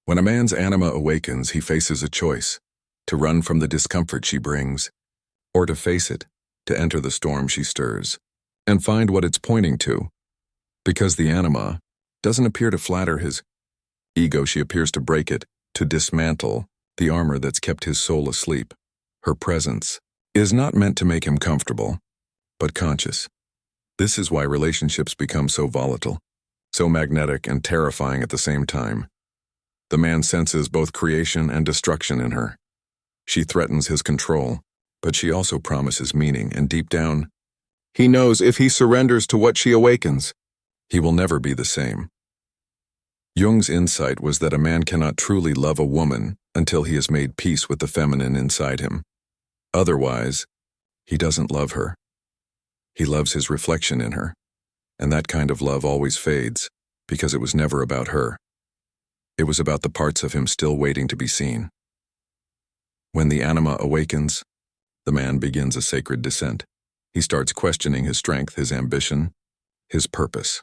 When a man's anima awakens, he faces a choice: to run from the discomfort she brings, or to face it, to enter the storm she stirs, and find what it's pointing to. Because the anima doesn't appear to flatter his ego, she appears to break it, to dismantle the armor that's kept his soul asleep. Her presence is not meant to make him comfortable, but conscious. This is why relationships become so volatile, so magnetic and terrifying at the same time. The man senses both creation and destruction in her. She threatens his control, but she also promises meaning, and deep down, he knows if he surrenders to what she awakens, he will never be the same. Jung's insight was that a man cannot truly love a woman until he has made peace with the feminine inside him. Otherwise, he doesn't love her. He loves his reflection in her, and that kind of love always fades, because it was never about her. It was about the parts of him still waiting to be seen. When the anima awakens, the man begins a sacred descent. He starts questioning his strength, his ambition, his purpose.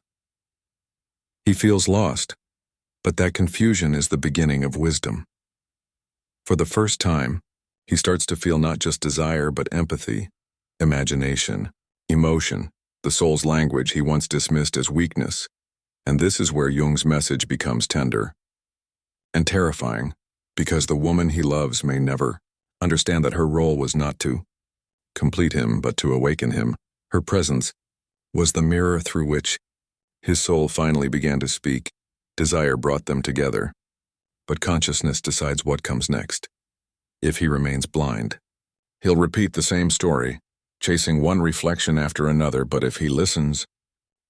He feels lost, but that confusion is the beginning of wisdom. For the first time, he starts to feel not just desire but empathy, imagination, emotion, the soul's language he once dismissed as weakness. And this is where Jung's message becomes tender and terrifying, because the woman he loves may never understand that her role was not to complete him but to awaken him. Her presence was the mirror through which his soul finally began to speak. Desire brought them together, but consciousness decides what comes next. If he remains blind, he'll repeat the same story, chasing one reflection after another. But if he listens,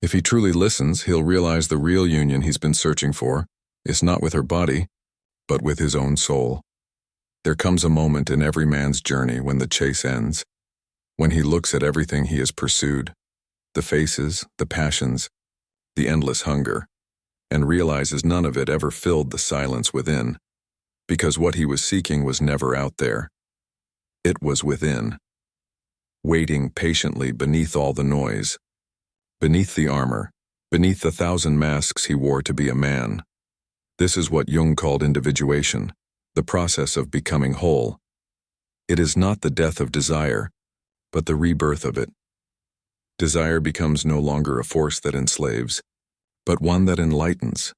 if he truly listens, he'll realize the real union he's been searching for is not with her body, but with his own soul. There comes a moment in every man's journey when the chase ends, when he looks at everything he has pursued, the faces, the passions, the endless hunger, and realizes none of it ever filled the silence within, because what he was seeking was never out there. It was within, waiting patiently beneath all the noise, beneath the armor, beneath the 1,000 masks he wore to be a man. This is what Jung called individuation, the process of becoming whole. It is not the death of desire, but the rebirth of it. Desire becomes no longer a force that enslaves, but one that enlightens.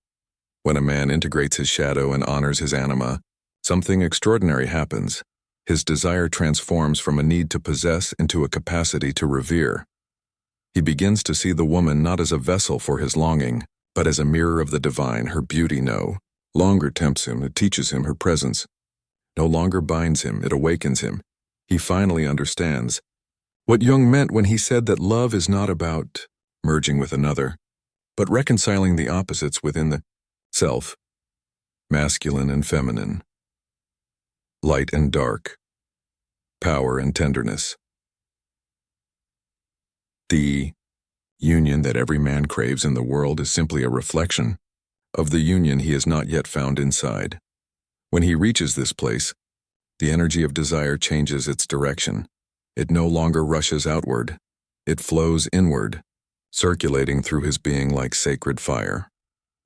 When a man integrates his shadow and honors his anima, something extraordinary happens. His desire transforms from a need to possess into a capacity to revere. He begins to see the woman not as a vessel for his longing, but as a mirror of the divine. Her beauty no longer tempts him, it teaches him her presence. No longer binds him, it awakens him. He finally understands what Jung meant when he said that love is not about merging with another, but reconciling the opposites within the self, masculine and feminine, light and dark, power and tenderness. The union that every man craves in the world is simply a reflection of the union he has not yet found inside. When he reaches this place, the energy of desire changes its direction. It no longer rushes outward. It flows inward, circulating through his being like sacred fire.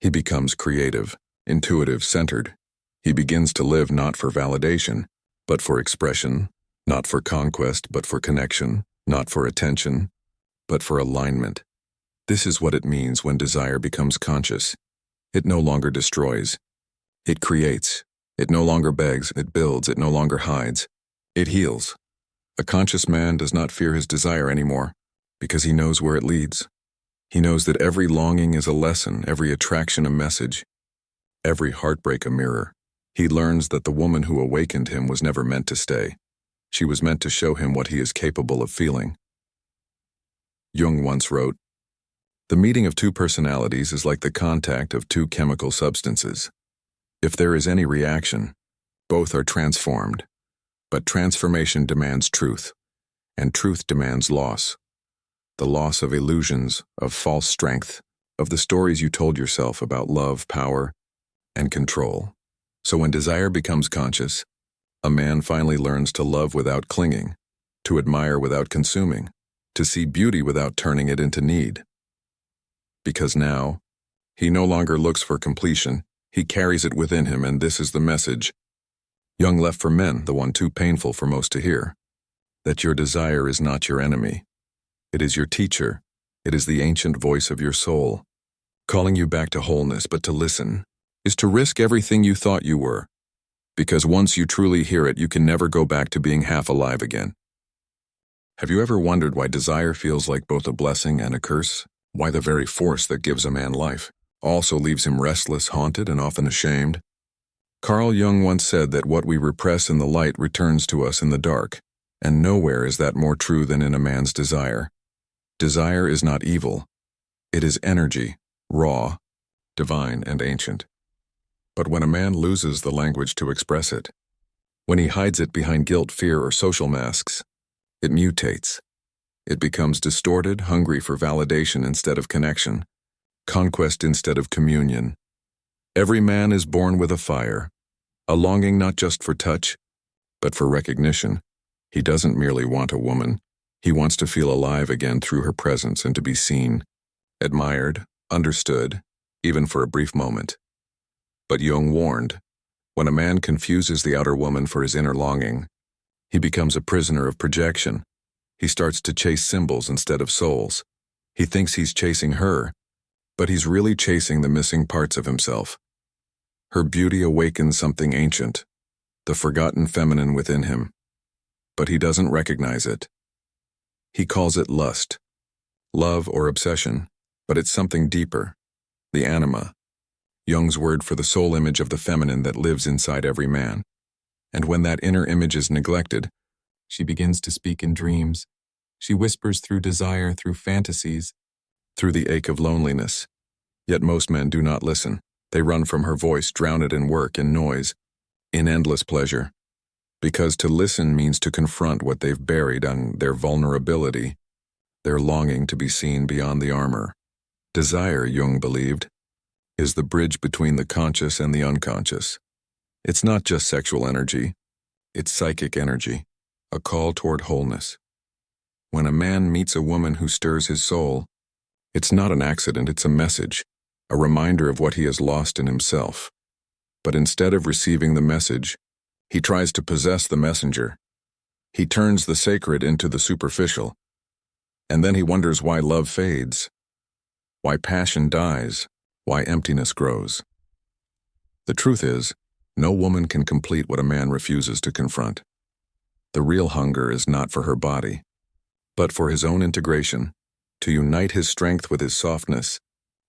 He becomes creative, intuitive, centered. He begins to live not for validation, but for expression, not for conquest, but for connection, not for attention, but for alignment. This is what it means when desire becomes conscious. It no longer destroys. It creates. It no longer begs. It builds. It no longer hides. It heals. A conscious man does not fear his desire anymore, because he knows where it leads. He knows that every longing is a lesson, every attraction a message, every heartbreak a mirror. He learns that the woman who awakened him was never meant to stay. She was meant to show him what he is capable of feeling. Jung once wrote, "The meeting of two personalities is like the contact of two chemical substances. If there is any reaction, both are transformed. But transformation demands truth, and truth demands loss. The loss of illusions, of false strength, of the stories you told yourself about love, power, and control. So when desire becomes conscious, a man finally learns to love without clinging, to admire without consuming, to see beauty without turning it into need. Because now, he no longer looks for completion, He carries it within him, and this is the message. Jung left for men, the one too painful for most to hear. That your desire is not your enemy. It is your teacher. It is the ancient voice of your soul, calling you back to wholeness. But to listen is to risk everything you thought you were, because once you truly hear it, you can never go back to being half alive again. Have you ever wondered why desire feels like both a blessing and a curse? Why the very force that gives a man life also leaves him restless, haunted, and often ashamed? Carl Jung once said that what we repress in the light returns to us in the dark, and nowhere is that more true than in a man's desire. Desire is not evil. It is energy, raw, divine, and ancient. But when a man loses the language to express it, when he hides it behind guilt, fear, or social masks, it mutates. It becomes distorted, hungry for validation instead of connection, conquest instead of communion. Every man is born with a fire, a longing not just for touch, but for recognition. He doesn't merely want a woman. He wants to feel alive again through her presence and to be seen, admired, understood, even for a brief moment. But Jung warned, when a man confuses the outer woman for his inner longing, he becomes a prisoner of projection. He starts to chase symbols instead of souls. He thinks he's chasing her, but he's really chasing the missing parts of himself. Her beauty awakens something ancient, the forgotten feminine within him, but he doesn't recognize it. He calls it lust, love or obsession, but it's something deeper, the anima, Jung's word for the soul image of the feminine that lives inside every man. And when that inner image is neglected, she begins to speak in dreams. She whispers through desire, through fantasies, through the ache of loneliness. Yet most men do not listen. They run from her voice, drown it in work, in noise, in endless pleasure. Because to listen means to confront what they've buried on their vulnerability, their longing to be seen beyond the armor. Desire, Jung believed, is the bridge between the conscious and the unconscious. It's not just sexual energy, it's psychic energy, a call toward wholeness. When a man meets a woman who stirs his soul, it's not an accident, it's a message, a reminder of what he has lost in himself. But instead of receiving the message, he tries to possess the messenger. He turns the sacred into the superficial. And then he wonders why love fades, why passion dies, why emptiness grows. The truth is, no woman can complete what a man refuses to confront. The real hunger is not for her body, but for his own integration, to unite his strength with his softness,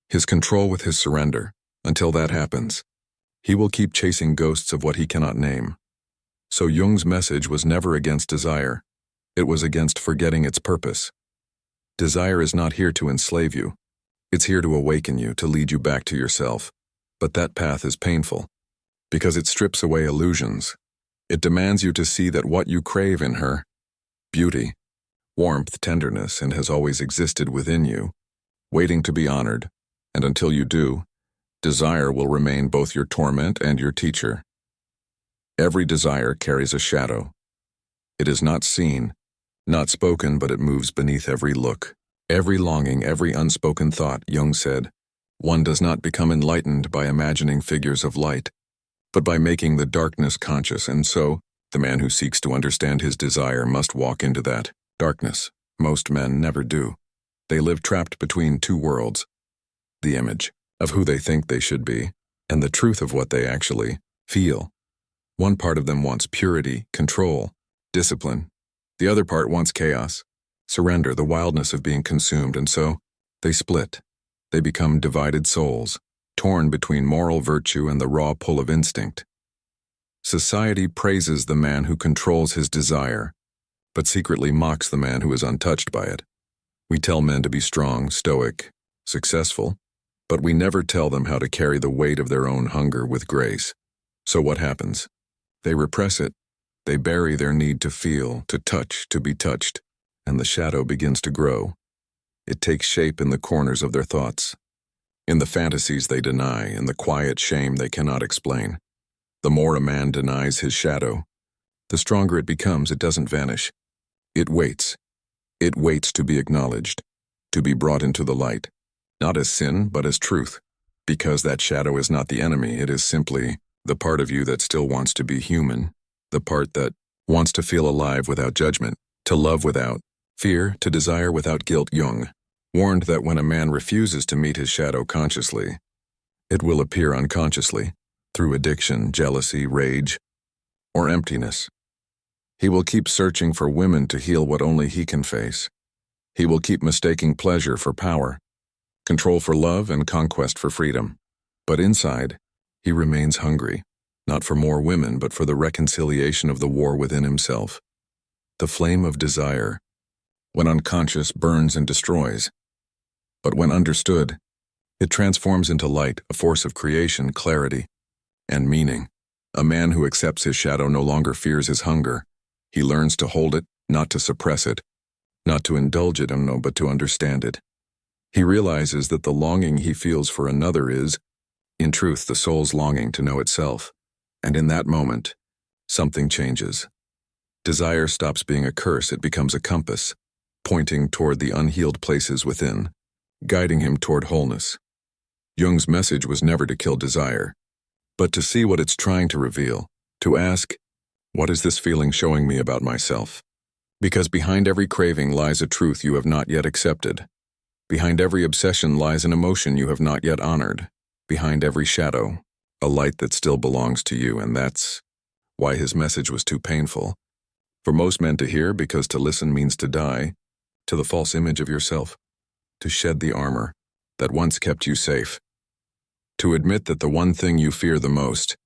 his control with his surrender. Until that happens, he will keep chasing ghosts of what he cannot name. So Jung's message was never against desire. It was against forgetting its purpose. Desire is not here to enslave you. It's here to awaken you, to lead you back to yourself. But that path is painful, because it strips away illusions. It demands you to see that what you crave in her, beauty, warmth, tenderness, and has always existed within you, waiting to be honored, and until you do, desire will remain both your torment and your teacher. Every desire carries a shadow. It is not seen, not spoken, but it moves beneath every look. Every longing, every unspoken thought, Jung said, one does not become enlightened by imagining figures of light, but by making the darkness conscious, and so, the man who seeks to understand his desire must walk into that darkness. Most men never do. They live trapped between two worlds, the image of who they think they should be, and the truth of what they actually feel. One part of them wants purity, control, discipline. The other part wants chaos, surrender, the wildness of being consumed, and so they split. They become divided souls, torn between moral virtue and the raw pull of instinct. Society praises the man who controls his desire, but secretly mocks the man who is untouched by it. We tell men to be strong, stoic, successful, but we never tell them how to carry the weight of their own hunger with grace. So what happens? They repress it. They bury their need to feel, to touch, to be touched, and the shadow begins to grow. It takes shape in the corners of their thoughts, in the fantasies they deny, in the quiet shame they cannot explain. The more a man denies his shadow, the stronger it becomes. It doesn't vanish. It waits. It waits to be acknowledged, to be brought into the light, not as sin, but as truth. Because that shadow is not the enemy, it is simply the part of you that still wants to be human, the part that wants to feel alive without judgment, to love without fear, to desire without guilt. Jung warned that when a man refuses to meet his shadow consciously, it will appear unconsciously, through addiction, jealousy, rage, or emptiness. He will keep searching for women to heal what only he can face. He will keep mistaking pleasure for power, control for love, and conquest for freedom. But inside, he remains hungry, not for more women, but for the reconciliation of the war within himself. The flame of desire, when unconscious, burns and destroys. But when understood, it transforms into light, a force of creation, clarity, and meaning. A man who accepts his shadow no longer fears his hunger. He learns to hold it, not to suppress it, not to indulge it, but to understand it. He realizes that the longing he feels for another is, in truth, the soul's longing to know itself. And in that moment, something changes. Desire stops being a curse, it becomes a compass, pointing toward the unhealed places within, guiding him toward wholeness. Jung's message was never to kill desire, but to see what it's trying to reveal, to ask, what is this feeling showing me about myself? Because behind every craving lies a truth you have not yet accepted. Behind every obsession lies an emotion you have not yet honored. Behind every shadow, a light that still belongs to you, and that's why his message was too painful for most men to hear, because to listen means to die to the false image of yourself, to shed the armor that once kept you safe, to admit that the one thing you fear the most,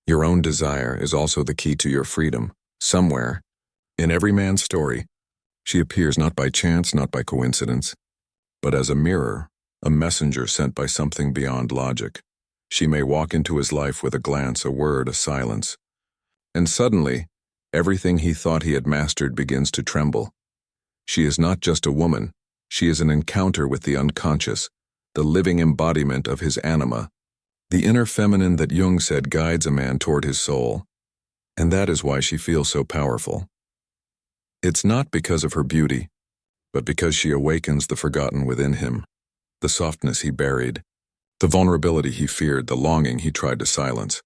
your own desire, is also the key to your freedom. Somewhere, in every man's story, she appears not by chance, not by coincidence, but as a mirror, a messenger sent by something beyond logic. She may walk into his life with a glance, a word, a silence, and suddenly, everything he thought he had mastered begins to tremble. She is not just a woman, she is an encounter with the unconscious, the living embodiment of his anima, the inner feminine that Jung said guides a man toward his soul. And that is why she feels so powerful. It's not because of her beauty, but because she awakens the forgotten within him, the softness he buried, the vulnerability he feared, the longing he tried to silence.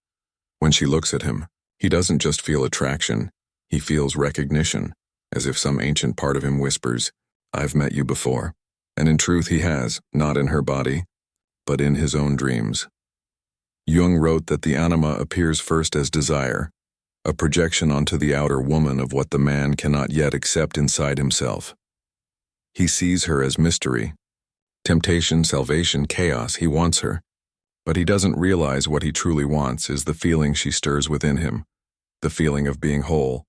When she looks at him, he doesn't just feel attraction, he feels recognition, as if some ancient part of him whispers, "I've met you before." And in truth he has, not in her body, but in his own dreams. Jung wrote that the anima appears first as desire, a projection onto the outer woman of what the man cannot yet accept inside himself. He sees her as mystery, temptation, salvation, chaos. He wants her, but he doesn't realize what he truly wants is the feeling she stirs within him, the feeling of being whole.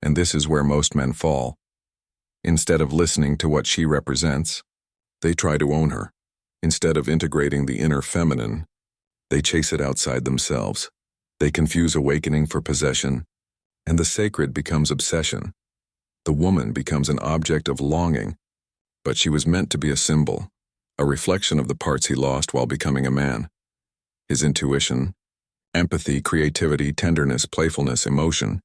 And this is where most men fall. Instead of listening to what she represents, they try to own her. Instead of integrating the inner feminine, they chase it outside themselves. They confuse awakening for possession, and the sacred becomes obsession. The woman becomes an object of longing, but she was meant to be a symbol, a reflection of the parts he lost while becoming a man. His intuition, empathy, creativity, tenderness, playfulness, emotion,